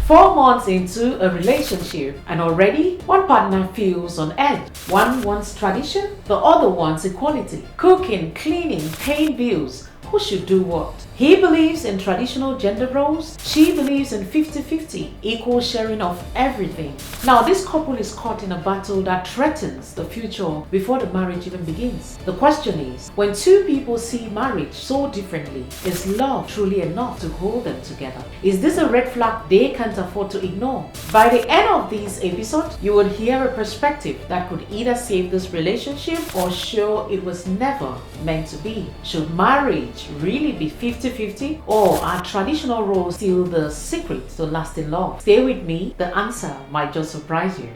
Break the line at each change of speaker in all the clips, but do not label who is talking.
4 months into a relationship, and already one partner feels on edge. One wants tradition, the other wants equality. Cooking, cleaning, paying bills. Who should do what? He believes in traditional gender roles. She believes in 50-50, equal sharing of everything. Now, this couple is caught in a battle that threatens the future before the marriage even begins. The question is, when two people see marriage so differently, is love truly enough to hold them together? Is this a red flag they can't afford to ignore? By the end of this episode, you will hear a perspective that could either save this relationship or show it was never meant to be. Should marriage really be 50-50, or are traditional roles still the secret to lasting love? Stay with me, the answer might just surprise you.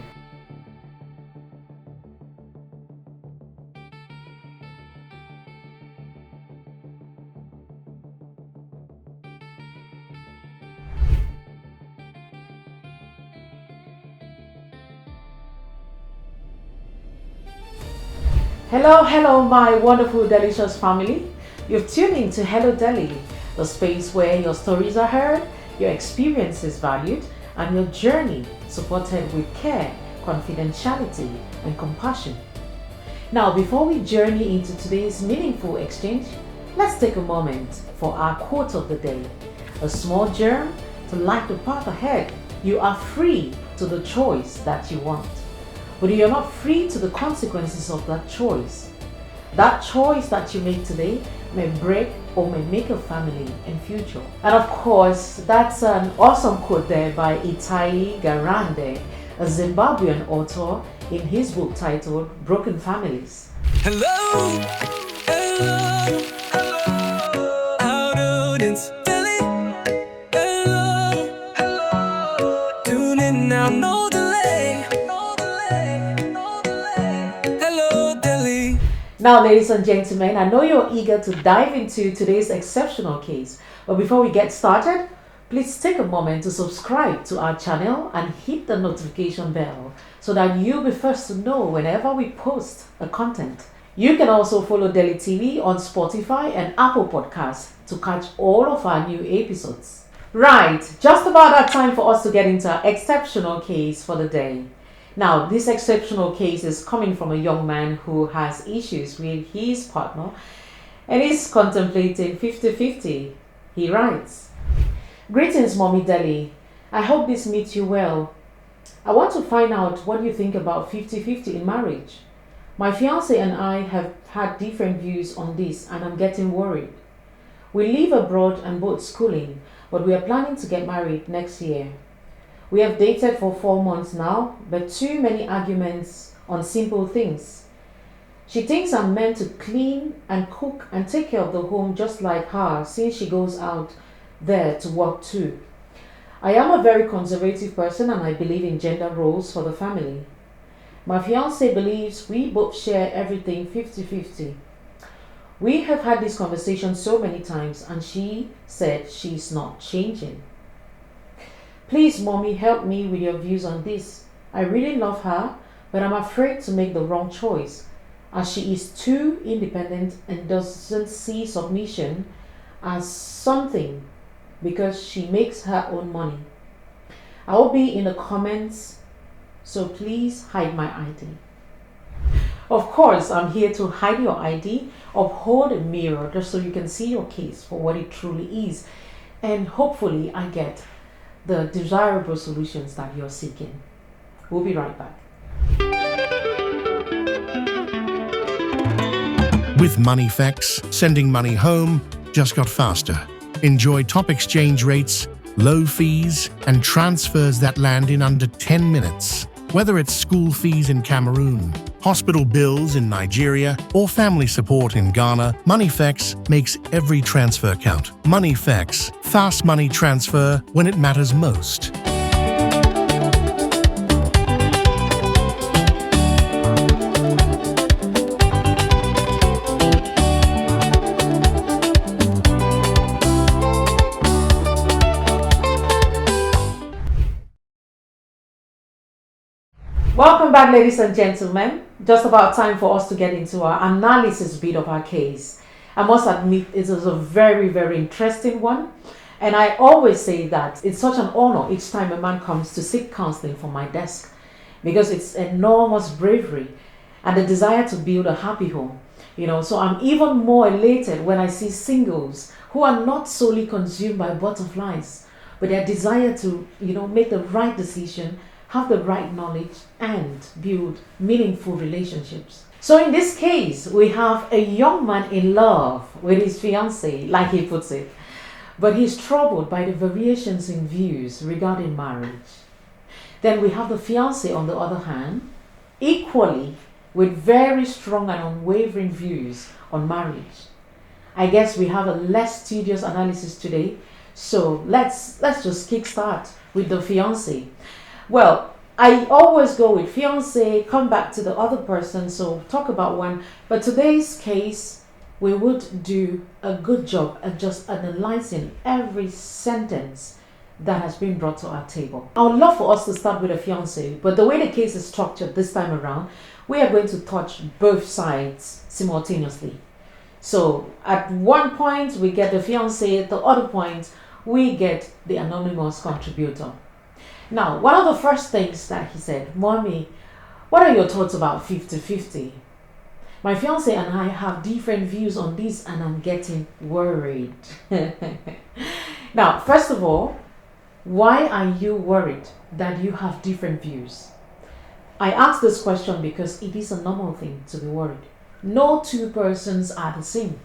Hello, my wonderful, delicious family. You've tuned into Hello Delhi, the space where your stories are heard, your experiences valued, and your journey supported with care, confidentiality, and compassion. Now, before we journey into today's meaningful exchange, let's take a moment for our quote of the day. A small germ to light the path ahead. You are free to the choice that you want, but you're not free to the consequences of that choice. That choice that you make today may break or may make a family in future. And of course, that's an awesome quote there by Itai Garande, a Zimbabwean author, in his book titled Broken Families.
Hello, hello, hello, audience, Delhi. Hello, hello, tune in now, no delay, no delay, no delay. Hello, Delhi.
Now, ladies and gentlemen, I know you're eager to dive into today's exceptional case. But before we get started, please take a moment to subscribe to our channel and hit the notification bell so that you'll be first to know whenever we post a content. You can also follow Delhi TV on Spotify and Apple Podcasts to catch all of our new episodes. Right, just about that time for us to get into our exceptional case for the day. Now, this exceptional case is coming from a young man who has issues with his partner and is contemplating 50-50. He writes, "Greetings, Mommy Delhi. I hope this meets you well. I want to find out what you think about 50-50 in marriage. My fiance and I have had different views on this and I'm getting worried. We live abroad and both schooling, but we are planning to get married next year. We have dated for 4 months now, but too many arguments on simple things. She thinks I'm meant to clean and cook and take care of the home just like her since she goes out there to work too. I am a very conservative person and I believe in gender roles for the family. My fiance believes we both share everything 50-50. We have had this conversation so many times and she said she's not changing. Please, Mommy, help me with your views on this. I really love her, but I'm afraid to make the wrong choice as she is too independent and doesn't see submission as something because she makes her own money. I will be in the comments, so please hide my ID." Of course, I'm here to hide your ID, uphold a mirror just so you can see your case for what it truly is, and hopefully I get the desirable solutions that you're seeking. We'll be right back.
With MoneyFX, sending money home just got faster. Enjoy top exchange rates, low fees, and transfers that land in under 10 minutes. Whether it's school fees in Cameroon, hospital bills in Nigeria, or family support in Ghana, MoneyFX makes every transfer count. MoneyFX, fast money transfer when it matters most.
Welcome back, ladies and gentlemen. Just about time for us to get into our analysis bit of our case. I must admit it is a very, very interesting one. And I always say that it's such an honor each time a man comes to seek counseling from my desk, because it's enormous bravery and the desire to build a happy home. So I'm even more elated when I see singles who are not solely consumed by butterflies, but their desire to, make the right decision, have the right knowledge, and build meaningful relationships. So in this case, we have a young man in love with his fiancée, like he puts it, but he's troubled by the variations in views regarding marriage. Then we have the fiancé, on the other hand, equally with very strong and unwavering views on marriage. I guess we have a less tedious analysis today, so let's just kickstart with the fiancé. Well, I always go with fiancé, come back to the other person, so talk about one. But today's case, we would do a good job at just analyzing every sentence that has been brought to our table. I would love for us to start with a fiancé, but the way the case is structured this time around, we are going to touch both sides simultaneously. So at one point we get the fiancé, at the other point we get the anonymous contributor. Now, one of the first things that he said, "Mommy, what are your thoughts about 50-50? My fiancé and I have different views on this and I'm getting worried." Now, first of all, why are you worried that you have different views? I ask this question because it is a normal thing to be worried. No two persons are the same.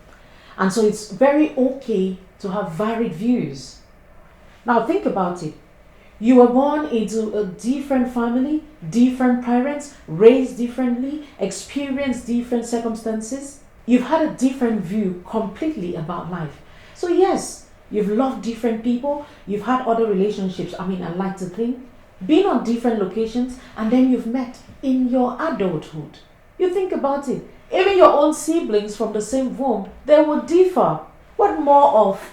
And so it's very okay to have varied views. Now think about it. You were born into a different family, different parents, raised differently, experienced different circumstances. You've had a different view completely about life. So yes, you've loved different people, you've had other relationships, I like to think, been on different locations, and then you've met in your adulthood. You think about it, even your own siblings from the same womb, they will differ. What more of,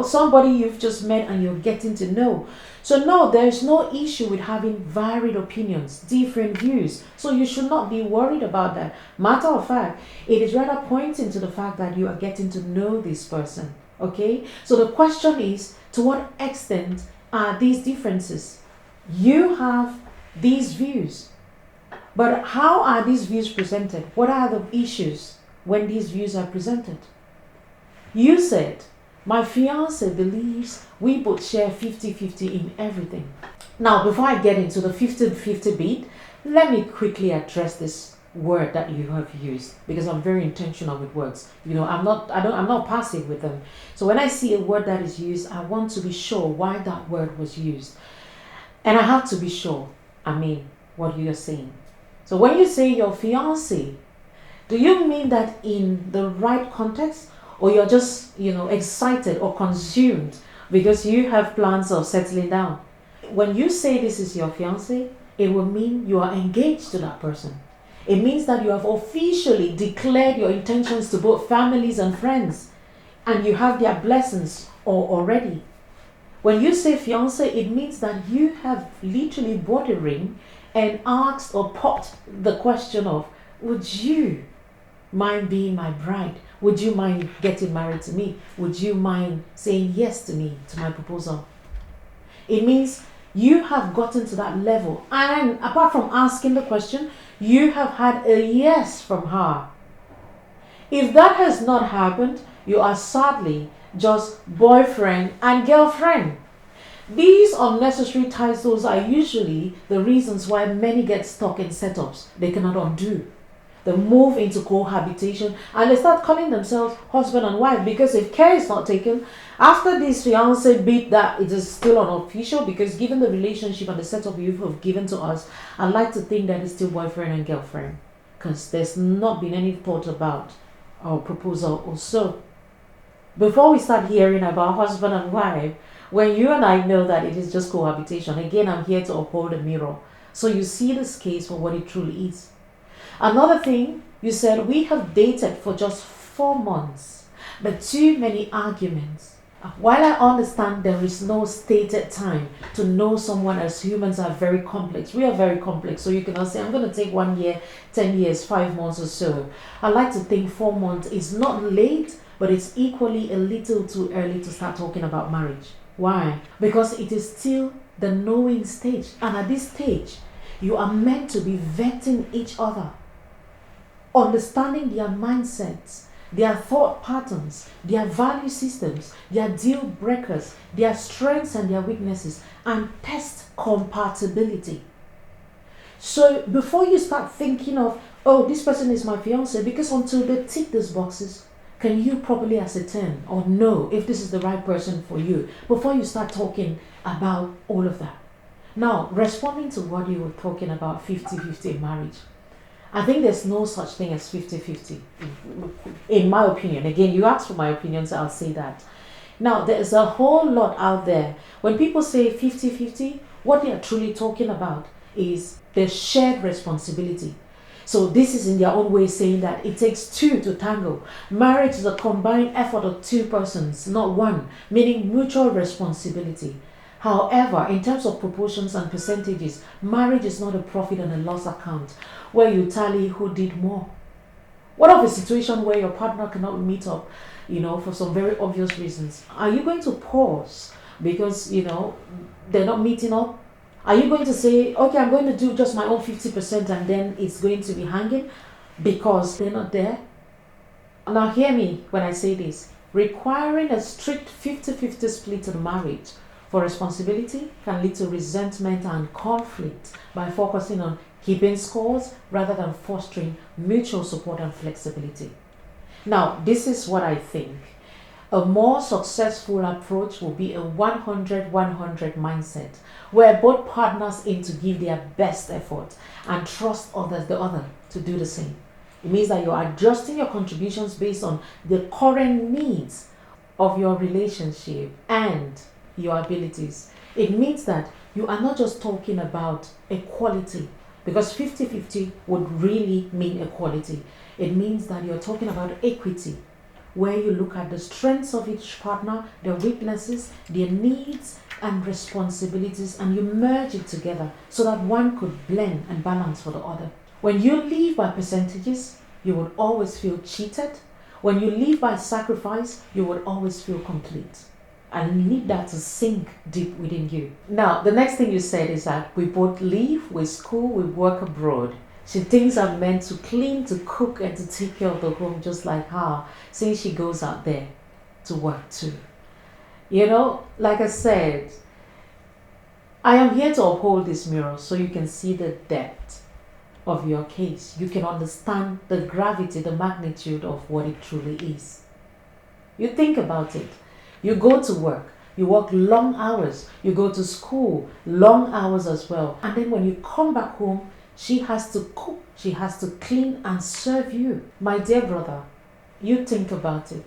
somebody you've just met and you're getting to know. So no, there's no issue with having varied opinions, different views. So you should not be worried about that. Matter of fact, it is rather pointing to the fact that you are getting to know this person. Okay? So the question is, to what extent are these differences? You have these views, but how are these views presented? What are the issues when these views are presented? You said, "My fiancé believes we both share 50-50 in everything." Now, before I get into the 50-50 bit, let me quickly address this word that you have used, because I'm very intentional with words. I'm not passive with them. So when I see a word that is used, I want to be sure why that word was used. And I have to be sure, what you're saying. So when you say your fiancé, do you mean that in the right context, or you're just, excited or consumed because you have plans of settling down? When you say this is your fiancé, it will mean you are engaged to that person. It means that you have officially declared your intentions to both families and friends, and you have their blessings already. When you say fiancé, it means that you have literally bought a ring and asked or popped the question of, "Would you mind being my bride? Would you mind getting married to me? Would you mind saying yes to me, to my proposal?" It means you have gotten to that level, and apart from asking the question, you have had a yes from her. If that has not happened, you are sadly just boyfriend and girlfriend. These unnecessary titles are usually the reasons why many get stuck in setups they cannot undo. They move into cohabitation and they start calling themselves husband and wife, because if care is not taken, after this fiancé bit, that it is still unofficial, because given the relationship and the setup you have given to us, I'd like to think that it's still boyfriend and girlfriend, because there's not been any thought about our proposal or so. Before we start hearing about husband and wife, when you and I know that it is just cohabitation, again, I'm here to uphold a mirror, so you see this case for what it truly is. Another thing, you said we have dated for just 4 months, but too many arguments. While I understand there is no stated time to know someone, as humans are very complex. We are very complex, so you cannot say, "I'm going to take 1 year, 10 years, 5 months or so." I like to think 4 months is not late, but it's equally a little too early to start talking about marriage. Why? Because it is still the knowing stage. And at this stage, you are meant to be vetting each other, understanding their mindsets, their thought patterns, their value systems, their deal breakers, their strengths and their weaknesses, and test compatibility. So before you start thinking of, oh, this person is my fiance, because until they tick these boxes, can you properly ascertain or know if this is the right person for you before you start talking about all of that? Now, responding to what you were talking about, 50-50 in marriage, I think there's no such thing as 50-50, in my opinion. Again, you asked for my opinion, so I'll say that. Now, there's a whole lot out there. When people say 50-50, what they are truly talking about is the shared responsibility. So this is in their own way saying that it takes two to tango. Marriage is a combined effort of two persons, not one, meaning mutual responsibility. However, in terms of proportions and percentages, marriage is not a profit and a loss account where you tally who did more. What of a situation where your partner cannot meet up, for some very obvious reasons? Are you going to pause because, they're not meeting up? Are you going to say, okay, I'm going to do just my own 50% and then it's going to be hanging because they're not there? Now hear me when I say this. Requiring a strict 50-50 split in marriage for responsibility can lead to resentment and conflict by focusing on keeping scores rather than fostering mutual support and flexibility. Now, this is what I think. A more successful approach will be a 100-100 mindset, where both partners aim to give their best effort and trust the other to do the same. It means that you're adjusting your contributions based on the current needs of your relationship and your abilities. It means that you are not just talking about equality, because 50-50 would really mean equality. It means that you're talking about equity, where you look at the strengths of each partner, their weaknesses, their needs and responsibilities, and you merge it together so that one could blend and balance for the other. When you live by percentages, you would always feel cheated. When you live by sacrifice, you would always feel complete. And you need that to sink deep within you. Now, the next thing you said is that we both live, we school, we work abroad. She thinks I'm meant to clean, to cook, and to take care of the home just like her, since she goes out there to work too. Like I said, I am here to uphold this mirror so you can see the depth of your case. You can understand the gravity, the magnitude of what it truly is. You think about it. You go to work, you work long hours, you go to school, long hours as well. And then when you come back home, she has to cook, she has to clean and serve you. My dear brother, you think about it.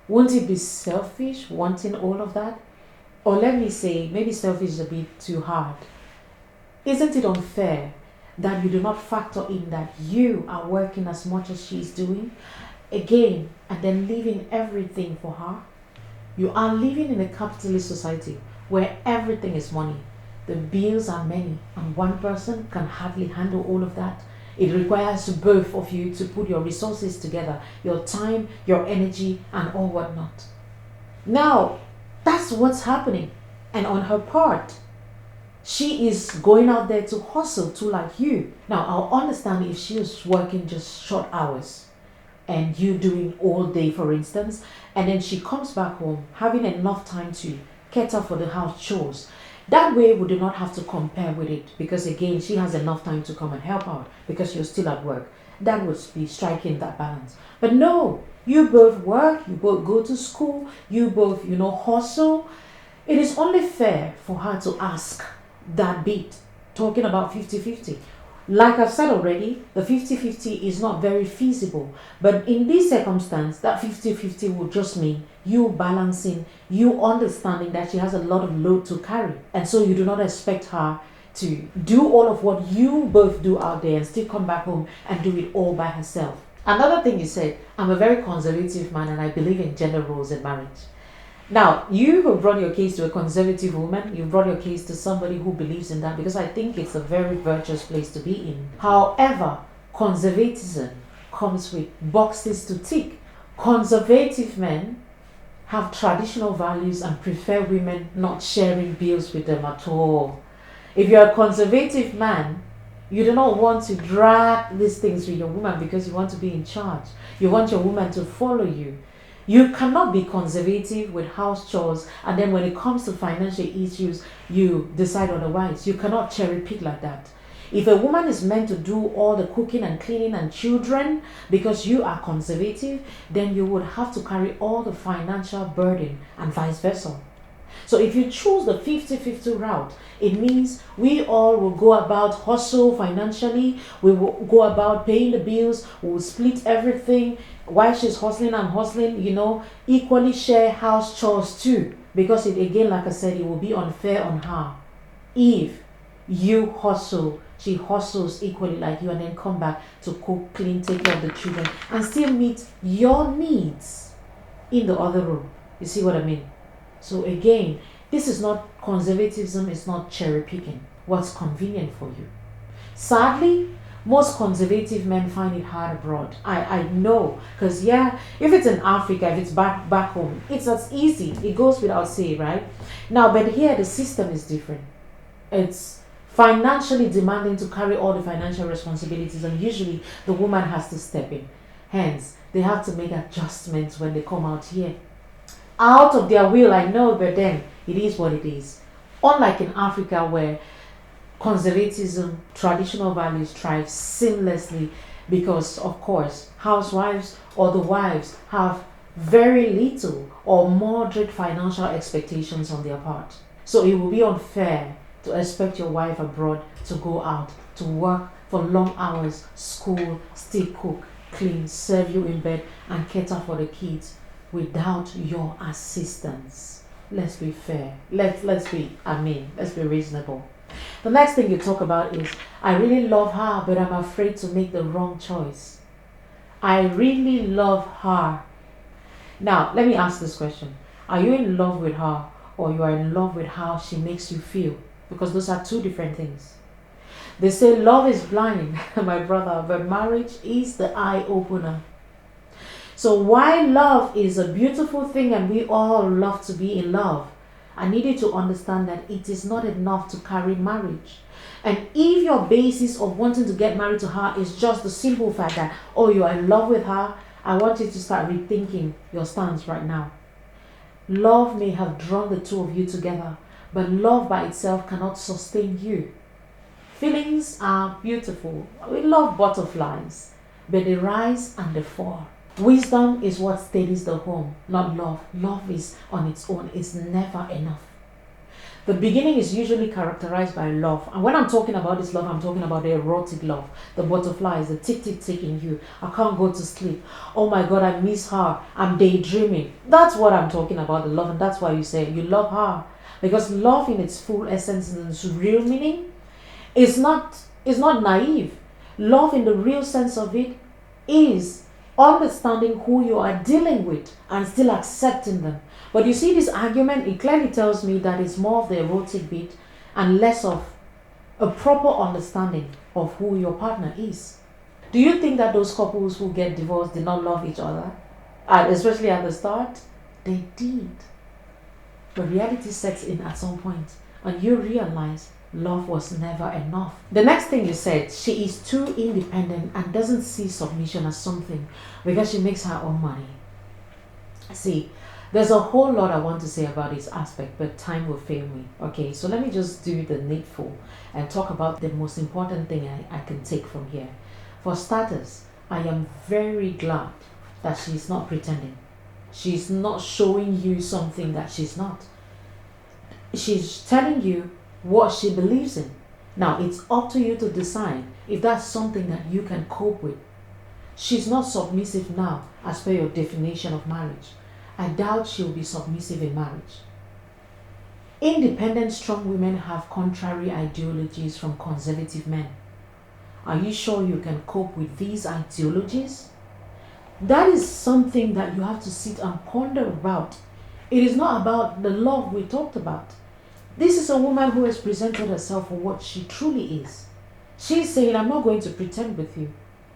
Won't it be selfish wanting all of that? Or let me say, maybe selfish is a bit too hard. Isn't it unfair that you do not factor in that you are working as much as she is doing? Again, and then leaving everything for her? You are living in a capitalist society where everything is money. The bills are many, and one person can hardly handle all of that. It requires both of you to put your resources together, your time, your energy, and all whatnot. Now, that's what's happening. And on her part, she is going out there to hustle too, like you. Now, I'll understand if she was working just short hours and you doing all day, for instance, and then she comes back home having enough time to cater for the house chores. That way we do not have to compare with it, because again, she has enough time to come and help out because you're still at work. That would be striking that balance. But no, you both work, you both go to school, you both, hustle. It is only fair for her to ask that bit, talking about 50-50. Like I've said already, the 50-50 is not very feasible. But in this circumstance, that 50-50 would just mean you balancing, you understanding that she has a lot of load to carry. And so you do not expect her to do all of what you both do out there and still come back home and do it all by herself. Another thing you said, I'm a very conservative man and I believe in gender roles in marriage. Now, you have brought your case to a conservative woman. You brought your case to somebody who believes in that, because I think it's a very virtuous place to be in. However, conservatism comes with boxes to tick, Conservative men have traditional values and prefer women not sharing bills with them at all. If you're a conservative man, you do not want to drag these things with your woman because you want to be in charge. You want your woman to follow you. You cannot be conservative with house chores and then when it comes to financial issues, you decide otherwise. You cannot cherry pick like that. If a woman is meant to do all the cooking and cleaning and children because you are conservative, then you would have to carry all the financial burden and vice versa. So if you choose the 50-50 route, it means we all will go about hustle financially, we will go about paying the bills, we will split everything. While she's hustling and hustling, equally share house chores too. Because it again, like I said, it will be unfair on her. If you hustle, she hustles equally like you and then come back to cook, clean, take care of the children and still meet your needs in the other room. You see what I mean? So again, this is not conservatism, it's not cherry picking what's convenient for you. Sadly, most conservative men find it hard abroad. I know, because if it's in Africa, if it's back home, it's as easy. It goes without saying, right? Now, but here the system is different. It's financially demanding to carry all the financial responsibilities, and usually the woman has to step in. Hence, they have to make adjustments when they come out here. Out of their will, I know, but then it is what it is. Unlike in Africa where conservatism, traditional values thrive seamlessly because, of course, housewives or the wives have very little or moderate financial expectations on their part. So it will be unfair to expect your wife abroad to go out to work for long hours, school, still cook, clean, serve you in bed, and cater for the kids without your assistance. Let's be fair. Let's be reasonable. The next thing you talk about is, I really love her, but I'm afraid to make the wrong choice. I really love her. Now, let me ask this question. Are you in love with her, or you are in love with how she makes you feel? Because those are two different things. They say love is blind, my brother, but marriage is the eye opener. So while love is a beautiful thing and we all love to be in love, I need you to understand that it is not enough to carry marriage. And if your basis of wanting to get married to her is just the simple fact that, you are in love with her, I want you to start rethinking your stance right now. Love may have drawn the two of you together, but love by itself cannot sustain you. Feelings are beautiful. We love butterflies, but they rise and they fall. Wisdom is what steadies the home, not love. Love is on its own, it's never enough. The beginning is usually characterized by love. And when I'm talking about this love, I'm talking about the erotic love, the butterflies, the tick, tick, tick in you. I can't go to sleep. Oh my God, I miss her. I'm daydreaming. That's what I'm talking about, the love. And that's why you say you love her. Because love in its full essence and its real meaning is not naive. Love in the real sense of it is understanding who you are dealing with and still accepting them. But you see, this argument, it clearly tells me that it's more of the erotic bit and less of a proper understanding of who your partner is. Do you think that those couples who get divorced did not love each other? And especially at the start? They did. But reality sets in at some point and you realize love was never enough. The next thing you said, she is too independent and doesn't see submission as something because she makes her own money. See, there's a whole lot I want to say about this aspect, but time will fail me. Okay, so let me just do the needful and talk about the most important thing I can take from here. For starters, I am very glad that she's not pretending. She's not showing you something that she's not. She's telling you what she believes in. Now, it's up to you to decide if that's something that you can cope with. She's not submissive now, as per your definition of marriage. I doubt she'll be submissive in marriage. Independent, strong women have contrary ideologies from conservative men. Are you sure you can cope with these ideologies? That is something that you have to sit and ponder about. It is not about the love we talked about. This is a woman who has presented herself for what she truly is. She's saying, I'm not going to pretend with you.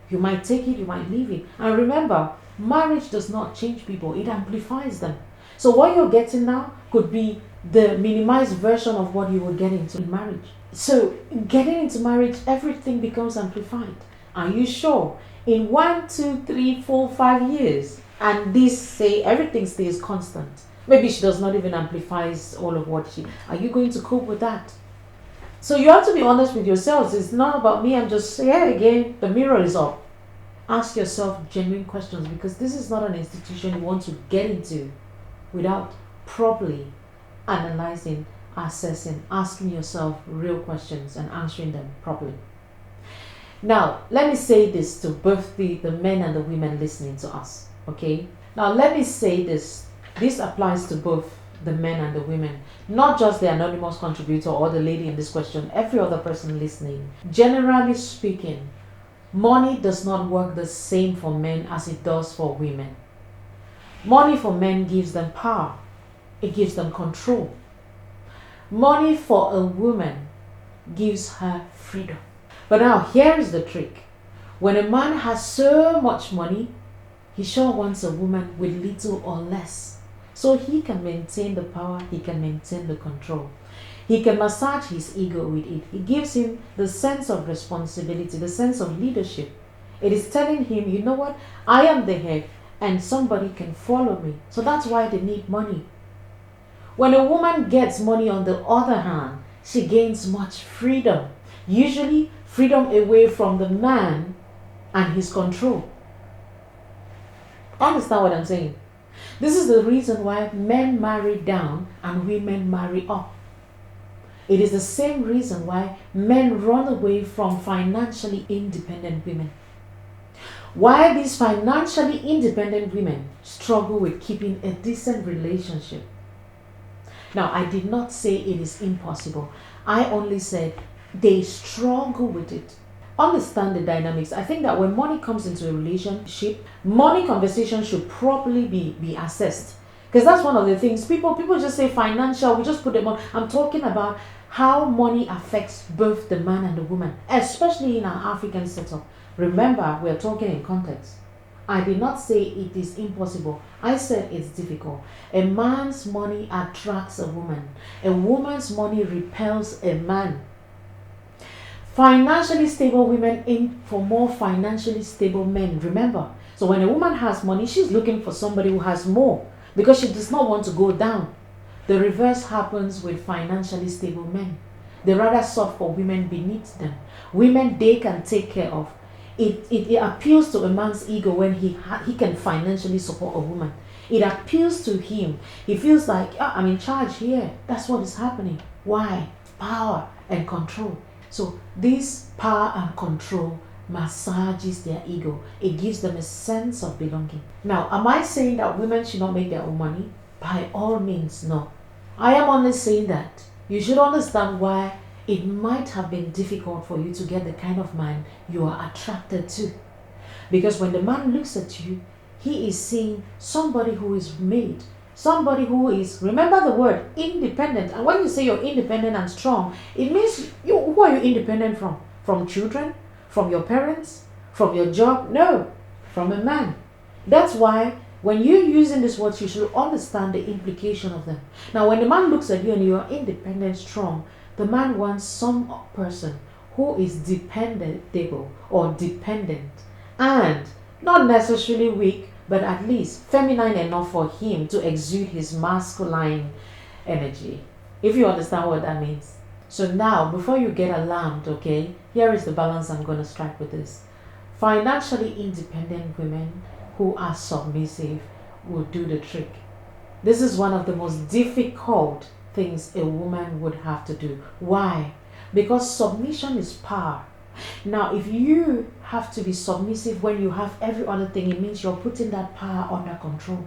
You might take it, you might leave it. And remember, Marriage does not change people, it amplifies them. So what you're getting now could be the minimized version of what you were getting into marriage. So getting into marriage, everything becomes amplified. Are you sure? In 1, 2, 3, 4, 5 years, and this say everything stays constant. Maybe she does not even amplifies all of what she. Are you going to cope with that? So you have to be honest with yourselves. It's not about me. I'm just saying again, the mirror is up. Ask yourself genuine questions, because this is not an institution you want to get into without properly analyzing, assessing, asking yourself real questions and answering them properly. Now, let me say this to both the men and the women listening to us, okay? Now, let me say this. This applies to both the men and the women, not just the anonymous contributor or the lady in this question, every other person listening. Generally speaking, money does not work the same for men as it does for women. Money for men gives them power. It gives them control. Money for a woman gives her freedom. But now, here is the trick. When a man has so much money, he sure wants a woman with little or less. So he can maintain the power, he can maintain the control. He can massage his ego with it. It gives him the sense of responsibility, the sense of leadership. It is telling him, you know what, I am the head and somebody can follow me. So that's why they need money. When a woman gets money, on the other hand, she gains much freedom. Usually freedom away from the man and his control. Understand what I'm saying? This is the reason why men marry down and women marry up. It is the same reason why men run away from financially independent women. Why these financially independent women struggle with keeping a decent relationship. Now, I did not say it is impossible. I only said they struggle with it. Understand the dynamics. I think that when money comes into a relationship, money conversation should properly be assessed. Because that's one of the things. People just say financial, we just put them on. I'm talking about how money affects both the man and the woman, especially in our African setup. Remember, we're talking in context. I did not say it is impossible. I said it's difficult. A man's money attracts a woman. A woman's money repels a man. Financially stable women aim for more financially stable men. Remember, so when a woman has money, she's looking for somebody who has more because she does not want to go down. The reverse happens with financially stable men. They rather sought for women beneath them, women they can take care of. It appeals to a man's ego when he can financially support a woman. It appeals to him. He feels like, oh, I'm in charge here. That's what is happening. Why? Power and control. So this power and control massages their ego. It gives them a sense of belonging. Now, am I saying that women should not make their own money? By all means, no. I am only saying that you should understand why it might have been difficult for you to get the kind of man you are attracted to. Because when the man looks at you, he is seeing somebody who is made, somebody who is, remember the word, independent. And when you say you're independent and strong, it means who are you independent from? From children? From your parents? From your job? No, from a man. That's why when you're using these words, you should understand the implication of them. Now, when the man looks at you and you are independent, strong, the man wants some person who is dependable or dependent and not necessarily weak, but at least feminine enough for him to exude his masculine energy. If you understand what that means. So now, before you get alarmed, okay, here is the balance I'm going to strike with this. Financially independent women who are submissive will do the trick. This is one of the most difficult things a woman would have to do. Why? Because submission is power. Now, if you have to be submissive when you have every other thing, it means you're putting that power under control.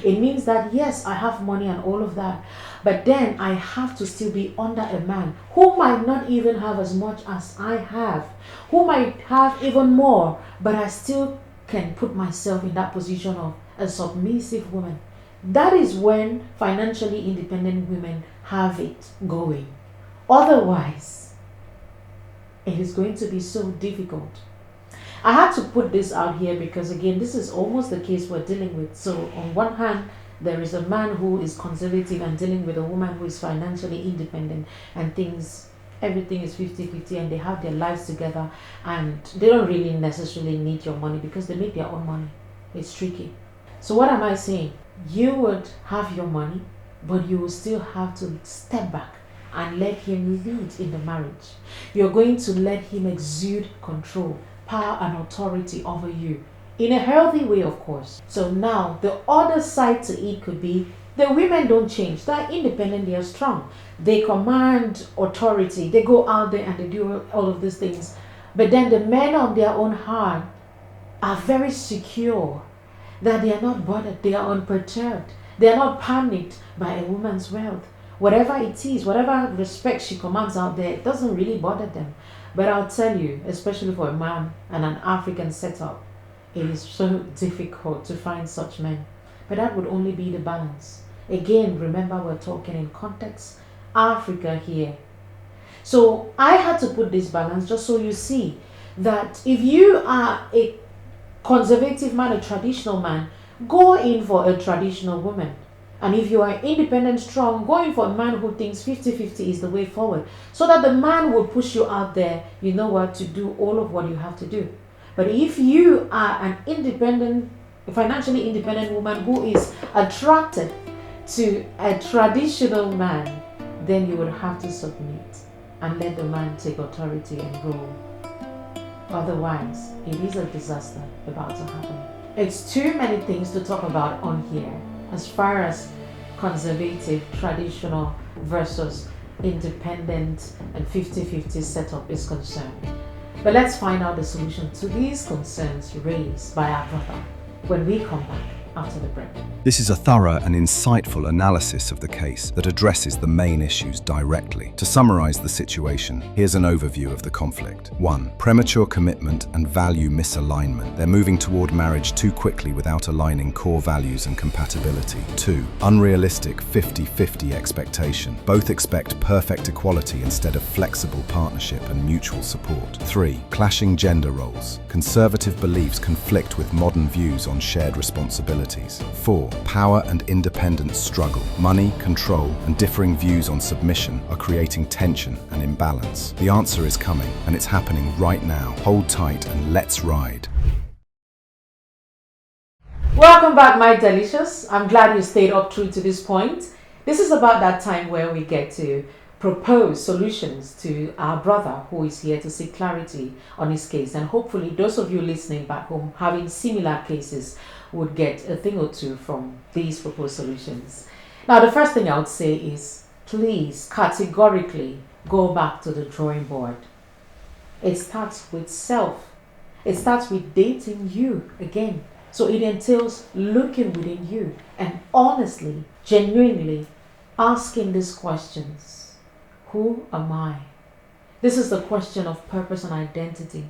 It means that, yes, I have money and all of that, but then I have to still be under a man who might not even have as much as I have, who might have even more, but I still can put myself in that position of a submissive woman. That is when financially independent women have it going. Otherwise, it is going to be so difficult. I had to put this out here because, again, this is almost the case we're dealing with. So, on one hand, there is a man who is conservative and dealing with a woman who is financially independent, and everything is 50-50, and they have their lives together, and they don't really necessarily need your money because they make their own money. It's tricky. So, what am I saying? You would have your money, but you will still have to step back and let him lead in the marriage. You're going to let him exude control, power, and authority over you in a healthy way, of course. So now the other side to it could be the women don't change. They're independent, they are strong. They command authority. They go out there and they do all of these things. But then the men on their own heart are very secure, that they are not bothered, they are unperturbed. They are not panicked by a woman's wealth. Whatever it is, whatever respect she commands out there, it doesn't really bother them. But I'll tell you, especially for a man and an African setup, it is so difficult to find such men. But that would only be the balance. Again, remember, we're talking in context Africa here. So I had to put this balance just so you see that if you are a conservative man, a traditional man, go in for a traditional woman. And if you are independent, strong, go in for a man who thinks 50-50 is the way forward. So that the man will push you out there, you know what, to do all of what you have to do. But if you are an independent, financially independent woman who is attracted to a traditional man, then you will have to submit and let the man take authority and rule. Otherwise, it is a disaster about to happen. It's too many things to talk about on here as far as conservative, traditional versus independent and 50-50 setup is concerned. But let's find out the solution to these concerns raised by our brother when we come back after the break.
This is a thorough and insightful analysis of the case that addresses the main issues directly. To summarize the situation, here's an overview of the conflict. 1. Premature commitment and value misalignment. They're moving toward marriage too quickly without aligning core values and compatibility. 2. Unrealistic 50-50 expectation. Both expect perfect equality instead of flexible partnership and mutual support. 3. Clashing gender roles. Conservative beliefs conflict with modern views on shared responsibilities. 4. Power and independence struggle. Money, control, and differing views on submission are creating tension and imbalance. The answer is coming, and it's happening right now. Hold tight and let's ride.
Welcome back, my delicious. I'm glad you stayed up through to this point. This is about that time where we get to propose solutions to our brother who is here to seek clarity on his case, and hopefully those of you listening back home having similar cases would get a thing or two from these proposed solutions. Now, the first thing I would say is please categorically go back to the drawing board. It starts with self. It starts with dating you again. So it entails looking within you and honestly, genuinely asking these questions. Who am I? This is the question of purpose and identity.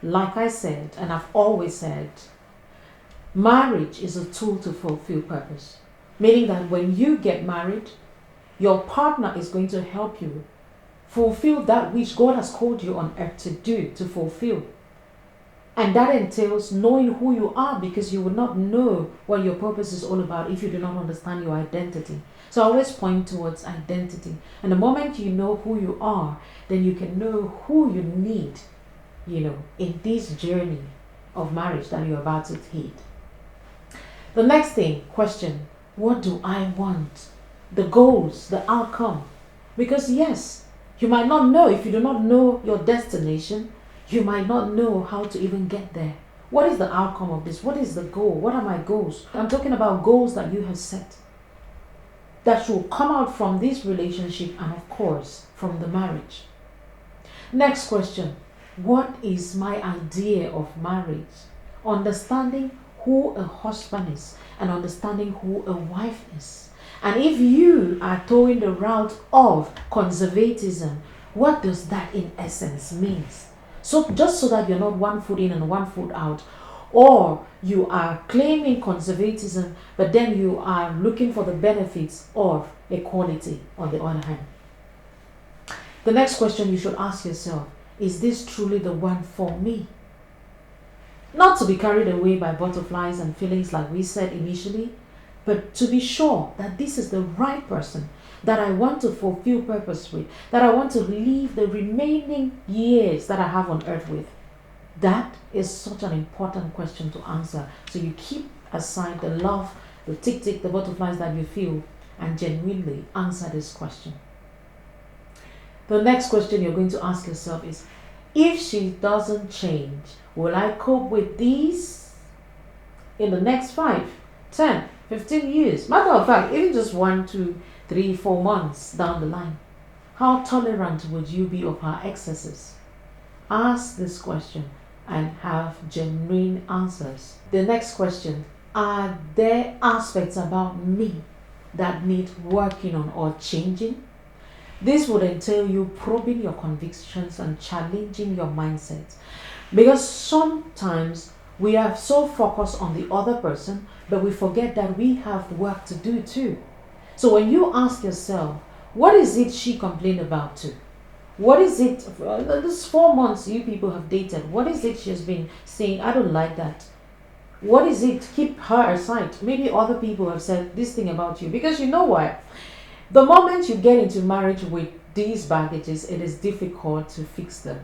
Like I said, and I've always said, marriage is a tool to fulfill purpose. Meaning that when you get married, your partner is going to help you fulfill that which God has called you on earth to do, to fulfill. And that entails knowing who you are, because you will not know what your purpose is all about if you do not understand your identity. So I always point towards identity. And the moment you know who you are, then you can know who you need, in this journey of marriage that you're about to hit. The next thing, question, what do I want? The goals, the outcome. Because yes, you might not know. If you do not know your destination, you might not know how to even get there. What is the outcome of this? What is the goal? What are my goals? I'm talking about goals that you have set that should come out from this relationship and, of course, from the marriage. Next question. What is my idea of marriage? Understanding who a husband is and understanding who a wife is. And if you are towing the route of conservatism, what does that in essence mean? So just so that you're not 1 foot in and 1 foot out, or you are claiming conservatism, but then you are looking for the benefits of equality on the other hand. The next question you should ask yourself, is this truly the one for me? Not to be carried away by butterflies and feelings like we said initially, but to be sure that this is the right person that I want to fulfill purpose with, that I want to live the remaining years that I have on earth with. That is such an important question to answer. So you keep aside the love, the tick, the butterflies that you feel, and genuinely answer this question. The next question you're going to ask yourself is, if she doesn't change, will I cope with these in the next 5, 10, 15 years? Matter of fact, even just 1, 2, 3, 4 months down the line. How tolerant would you be of her excesses? Ask this question and have genuine answers. The next question, are there aspects about me that need working on or changing? This would entail you probing your convictions and challenging your mindset. Because sometimes we are so focused on the other person, but we forget that we have work to do too. So when you ask yourself, what is it she complained about too? What is it, this 4 months you people have dated, what is it she has been saying, I don't like that? What is it? Keep her aside. Maybe other people have said this thing about you. Because you know what? The moment you get into marriage with these baggages, it is difficult to fix them.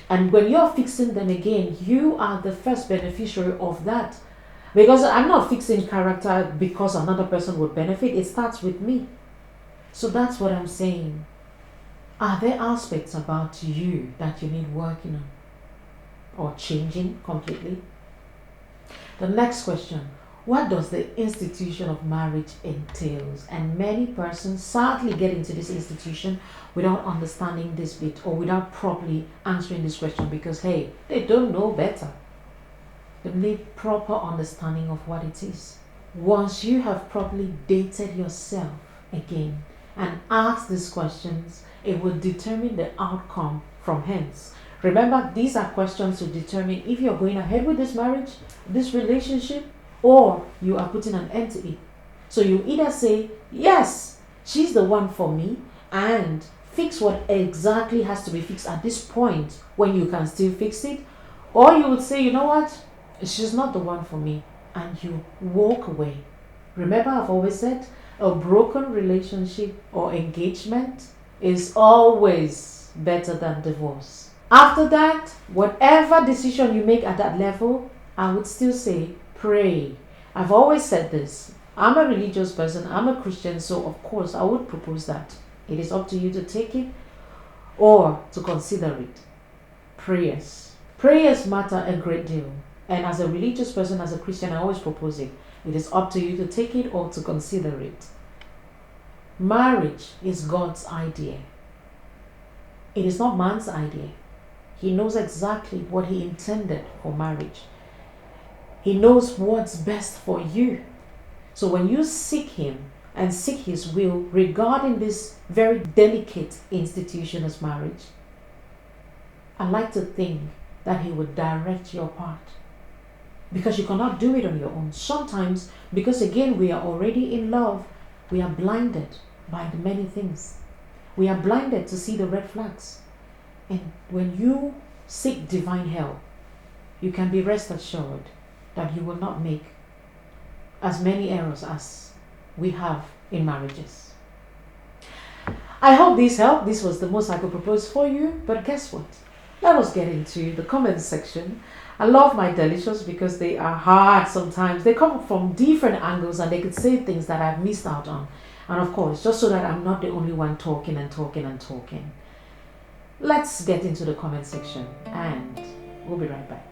And when you're fixing them again, you are the first beneficiary of that. Because I'm not fixing character because another person would benefit. It starts with me. So that's what I'm saying. Are there aspects about you that you need working on or changing completely? The next question, what does the institution of marriage entails? And many persons sadly get into this institution without understanding this bit or without properly answering this question because, hey, they don't know better. They need proper understanding of what it is. Once you have properly dated yourself again and asked these questions, it will determine the outcome from hence. Remember, these are questions to determine if you're going ahead with this marriage, this relationship, or you are putting an end to it. So you either say, yes, she's the one for me, and fix what exactly has to be fixed at this point when you can still fix it, or you would say, you know what, she's not the one for me, and you walk away. Remember, I've always said, a broken relationship or engagement is always better than divorce. After that, whatever decision you make at that level, I would still say pray. I've always said this. I'm a religious person, I'm a Christian, so of course I would propose that. It is up to you to take it or to consider it. Prayers. Prayers matter a great deal. And as a religious person, as a Christian, I always propose it. It is up to you to take it or to consider it. Marriage is God's idea. It is not man's idea. He knows exactly what he intended for marriage. He knows what's best for you. So when you seek him and seek his will regarding this very delicate institution as marriage, I like to think that he would direct your path. Because you cannot do it on your own. Sometimes, because again we are already in love, we are blinded by the many things. We are blinded to see the red flags. And when you seek divine help, you can be rest assured that you will not make as many errors as we have in marriages. I hope this helped. This was the most I could propose for you. But guess what? Let us get into the comments section. I love my delicious because they are hard sometimes. They come from different angles and they could say things that I've missed out on. And of course, just so that I'm not the only one talking and talking and talking. Let's get into the comment section and we'll be right back.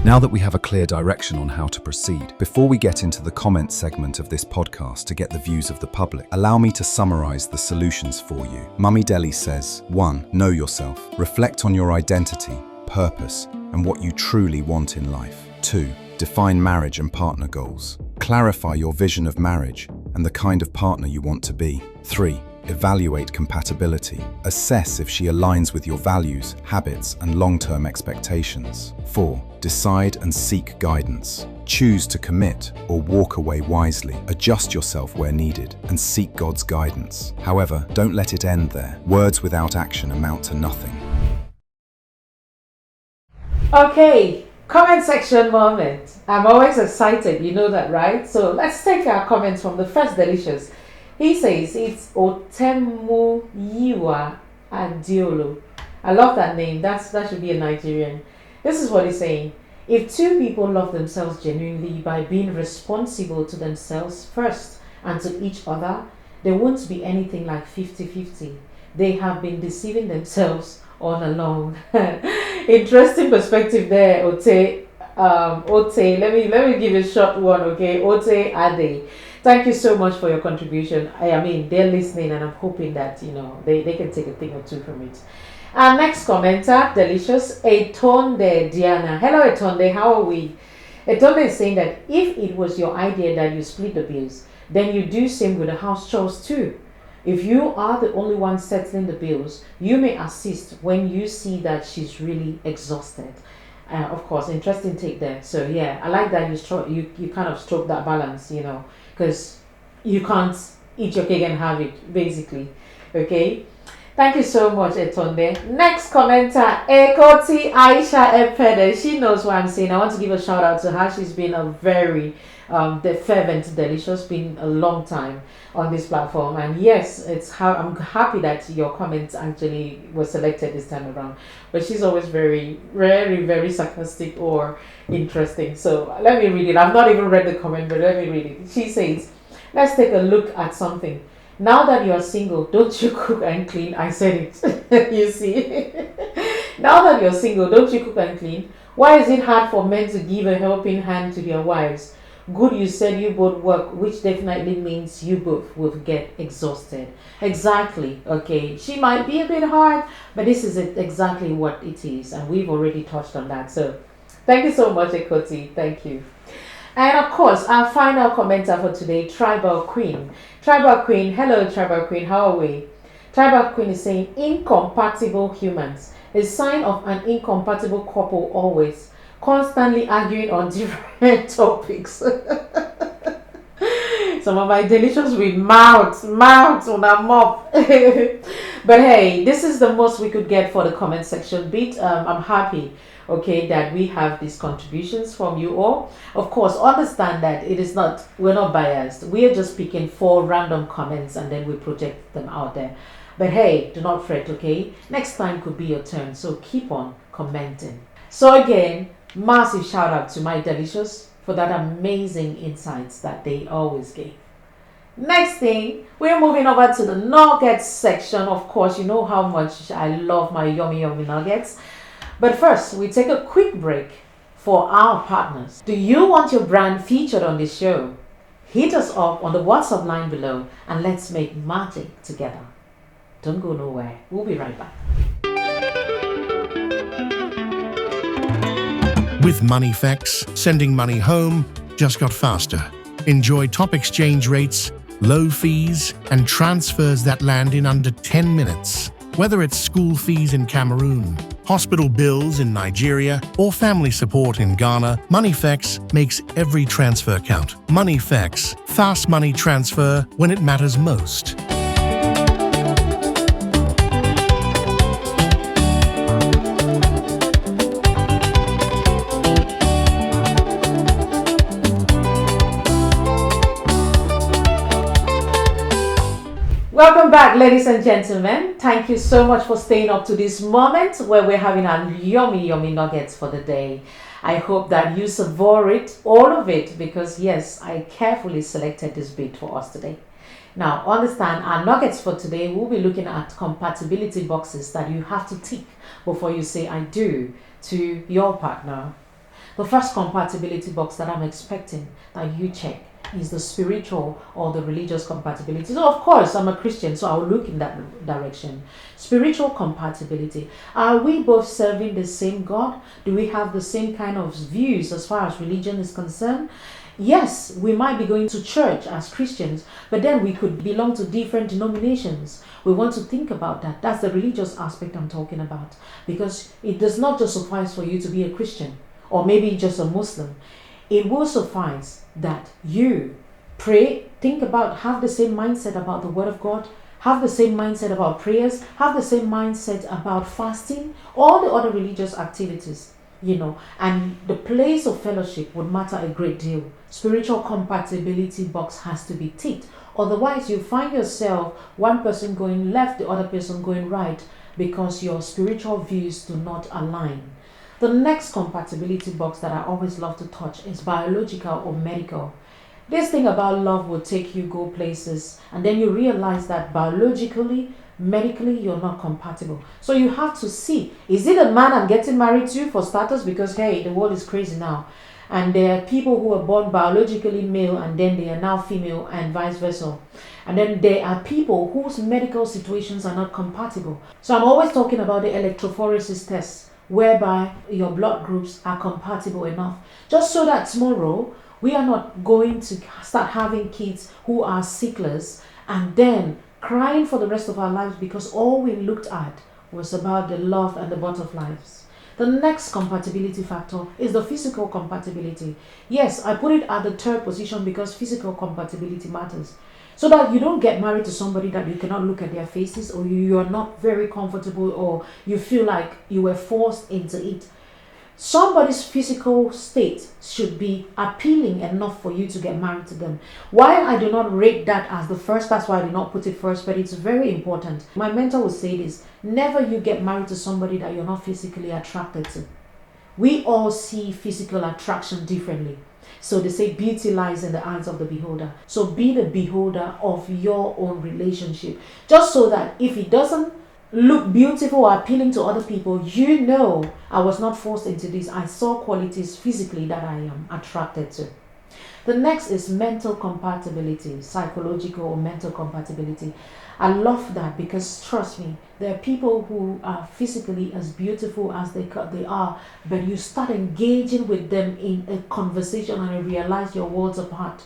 Now that we have a clear direction on how to proceed, before we get into the comment segment of this podcast to get the views of the public, allow me to summarize the solutions for you. Mummy Deli says, 1. Know yourself. Reflect on your identity, purpose, and what you truly want in life. 2. Define marriage and partner goals. Clarify your vision of marriage and the kind of partner you want to be. 3. Evaluate compatibility. Assess if she aligns with your values, habits, and long-term expectations. 4. Decide and seek guidance. Choose to commit or walk away wisely. Adjust yourself where needed and seek God's guidance. However, don't let it end there. Words without action amount to nothing.
Okay, Comment section moment. I'm always excited, you know that, right? So let's take our comments from the first delicious. He says it's Otemu Yiwa Adiolo. I love that name. That should be a Nigerian. This is what he's saying. If two people love themselves genuinely by being responsible to themselves first and to each other, there won't be anything like 50-50. They have been deceiving themselves all along. Interesting perspective there, Ote. Ote, let me give you a short one, okay? Ote Ade. Thank you so much for your contribution. I mean, they're listening, and I'm hoping that they can take a thing or two from it. Our next commenter, delicious, Etonde Diana. Hello, Etonde. How are we? Etonde is saying that if it was your idea that you split the bills, then you do same with the house chores too. If you are the only one settling the bills, you may assist when you see that she's really exhausted. Of course, interesting take there. So yeah, I like that you kind of stroke that balance, because you can't eat your cake and have it, basically. Okay. Thank you so much, Etonde. Next commenter, Ekoti Aisha Epede. She knows what I'm saying. I want to give a shout out to her. She's been a very fervent, delicious, been a long time on this platform. And yes, I'm happy that your comments actually were selected this time around. But she's always very, very, very sarcastic or interesting. So let me read it. I've not even read the comment, but let me read it. She says, let's take a look at something. Now that you are single, don't you cook and clean? I said it. You see? Now that you're single, don't you cook and clean? Why is it hard for men to give a helping hand to their wives? Good, you said you both work, which definitely means you both will get exhausted. Exactly. Okay. She might be a bit hard, but this is exactly what it is. And we've already touched on that. So thank you so much, Ekoti. Thank you. And of course, our final commenter for today, Tribal Queen. Tribal Queen, hello Tribal Queen, how are we? Tribal Queen is saying incompatible humans. A sign of an incompatible couple always. Constantly arguing on different topics. Some of my delicious with mouths on a mop. But hey, this is the most we could get for the comment section bit. I'm happy, okay, that we have these contributions from you all. Of course, understand that we're not biased. We are just picking 4 random comments and then we project them out there. But hey, do not fret, okay? Next time could be your turn, so keep on commenting. So again, massive shout out to my delicious for that amazing insights that they always give. Next thing, we're moving over to the nuggets section. Of course, you know how much I love my yummy nuggets. But first, we take a quick break for our partners. Do you want your brand featured on this show? Hit us up on the WhatsApp line below and let's make magic together. Don't go nowhere. We'll be right back.
With MoneyFX, sending money home just got faster. Enjoy top exchange rates, low fees, and transfers that land in under 10 minutes. Whether it's school fees in Cameroon, hospital bills in Nigeria, or family support in Ghana, MoneyFX makes every transfer count. MoneyFX, fast money transfer when it matters most.
Welcome back, ladies and gentlemen. Thank you so much for staying up to this moment where we're having our yummy nuggets for the day. I hope that you savor it, all of it, because yes, I carefully selected this bit for us today. Now, understand our nuggets for today, we'll be looking at compatibility boxes that you have to tick before you say I do to your partner. The first compatibility box that I'm expecting that you check is the spiritual or the religious compatibility. So of course I'm a Christian, so I'll look in that direction. Spiritual compatibility. Are we both serving the same God? Do we have the same kind of views as far as religion is concerned? Yes, we might be going to church as Christians, but then we could belong to different denominations. We want to think about that. That's the religious aspect I'm talking about, because it does not just suffice for you to be a Christian or maybe just a Muslim. It will suffice that you pray, think about, have the same mindset about the Word of God, have the same mindset about prayers, have the same mindset about fasting, all the other religious activities. and the place of fellowship would matter a great deal. Spiritual compatibility box has to be ticked. Otherwise, you find yourself one person going left, the other person going right, because your spiritual views do not align. The next compatibility box that I always love to touch is biological or medical. This thing about love will take you go places, and then you realize that biologically, medically, you're not compatible. So you have to see, is it a man I'm getting married to, for starters? Because hey, the world is crazy now. And there are people who are born biologically male and then they are now female, and vice versa. And then there are people whose medical situations are not compatible. So I'm always talking about the electrophoresis test, whereby your blood groups are compatible enough, just so that tomorrow we are not going to start having kids who are sicklers and then crying for the rest of our lives because all we looked at was about the love and the butterflies. The next compatibility factor is the physical compatibility. Yes, I put it at the third position because physical compatibility matters. So that you don't get married to somebody that you cannot look at their faces, or you are not very comfortable, or you feel like you were forced into it. Somebody's physical state should be appealing enough for you to get married to them. While I do not rate that as the first, that's why I did not put it first, but it's very important. My mentor would say this: never you get married to somebody that you're not physically attracted to. We all see physical attraction differently. So they say beauty lies in the eyes of the beholder. So be the beholder of your own relationship. Just so that if it doesn't look beautiful or appealing to other people, I was not forced into this. I saw qualities physically that I am attracted to. The next is mental compatibility, psychological or mental compatibility. I love that because, trust me, there are people who are physically as beautiful as they are, but you start engaging with them in a conversation and you realize your worlds apart.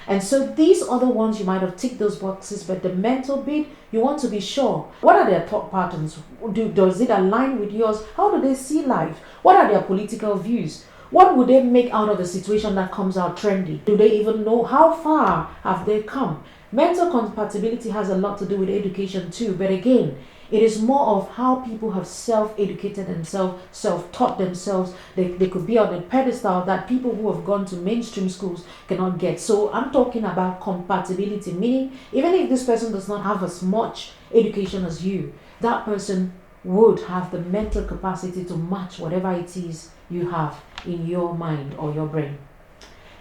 And so these other ones, you might have ticked those boxes, but the mental bit, you want to be sure. What are their thought patterns? Does it align with yours? How do they see life? What are their political views? What would they make out of a situation that comes out trendy? Do they even know how far have they come? Mental compatibility has a lot to do with education too, but again, it is more of how people have self-educated themselves, self-taught themselves. They could be on a pedestal that people who have gone to mainstream schools cannot get. So I'm talking about compatibility, meaning even if this person does not have as much education as you, that person would have the mental capacity to match whatever it is you have in your mind or your brain.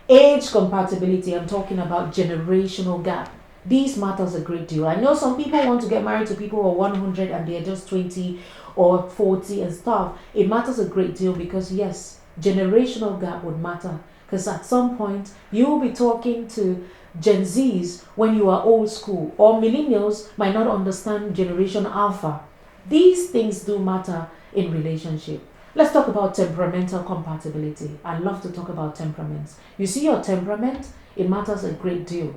Age compatibility, I'm talking about generational gap. These matters a great deal. I know some people want to get married to people who are 100 and they're just 20 or 40 and stuff. It matters a great deal because yes, generational gap would matter, because at some point you will be talking to Gen Zs when you are old school, or millennials might not understand generation alpha. These things do matter in relationship. Let's talk about temperamental compatibility. I love to talk about temperaments. You see, your temperament, it matters a great deal.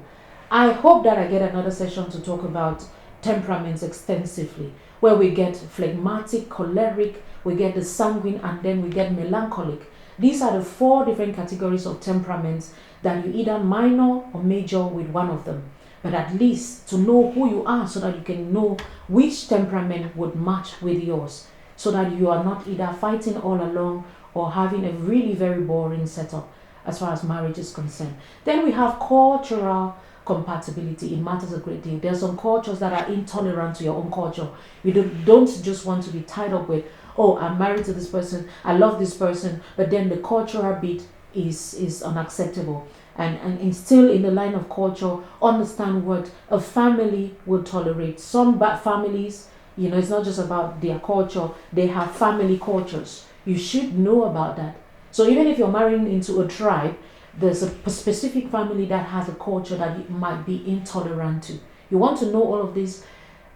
I hope that I get another session to talk about temperaments extensively, where we get phlegmatic, choleric, we get the sanguine, and then we get melancholic. These are the 4 different categories of temperaments that you either minor or major with one of them. But at least to know who you are so that you can know which temperament would match with yours, so that you are not either fighting all along or having a really very boring setup as far as marriage is concerned. Then we have cultural compatibility. It matters a great deal. There are some cultures that are intolerant to your own culture. You don't just want to be tied up with, oh, I'm married to this person, I love this person, but then the cultural bit is unacceptable. And still in the line of culture, understand what a family will tolerate. Some bad families, it's not just about their culture, they have family cultures. You should know about that. So even if you're marrying into a tribe, there's a specific family that has a culture that you might be intolerant to. You want to know all of this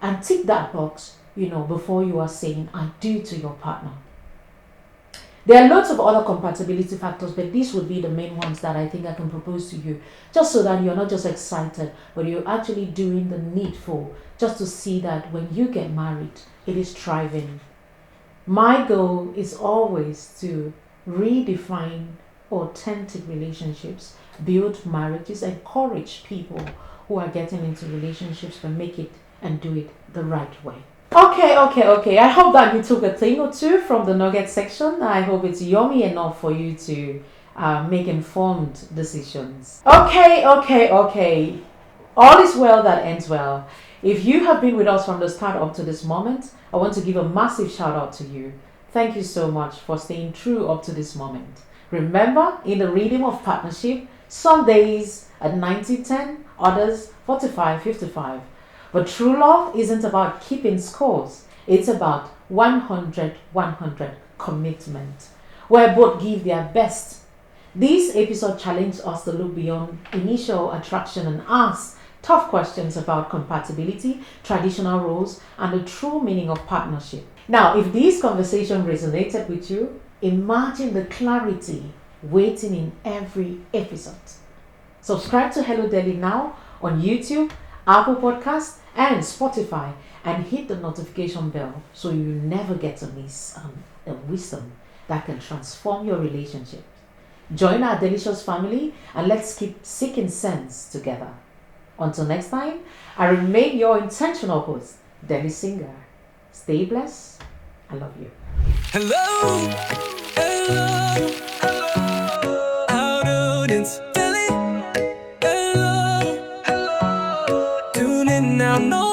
and tick that box, before you are saying I do to your partner. There are lots of other compatibility factors, but these would be the main ones that I think I can propose to you, just so that you're not just excited, but you're actually doing the needful, just to see that when you get married, it is thriving. My goal is always to redefine authentic relationships, build marriages, encourage people who are getting into relationships, but make it and do it the right way. Okay. I hope that you took a thing or two from the nugget section. I hope it's yummy enough for you to make informed decisions. Okay. All is well that ends well. If you have been with us from the start up to this moment, I want to give a massive shout out to you. Thank you so much for staying true up to this moment. Remember, in the rhythm of partnership, some days at 90-10, others 45-55. But true love isn't about keeping scores, it's about 100-100 commitment, where both give their best. This episode challenged us to look beyond initial attraction and ask tough questions about compatibility, traditional roles, and the true meaning of partnership. Now, if this conversation resonated with you, imagine the clarity waiting in every episode. Subscribe to Hello Delhi now on YouTube, Apple Podcasts, and Spotify, and hit the notification bell so you never get to miss a wisdom that can transform your relationship. Join our delicious family and let's keep seeking sense together. Until next time, I remain your intentional host, Delhi Singah. Stay blessed. I love you.
Hello, our audience. Delhi. Hello, tune in now. No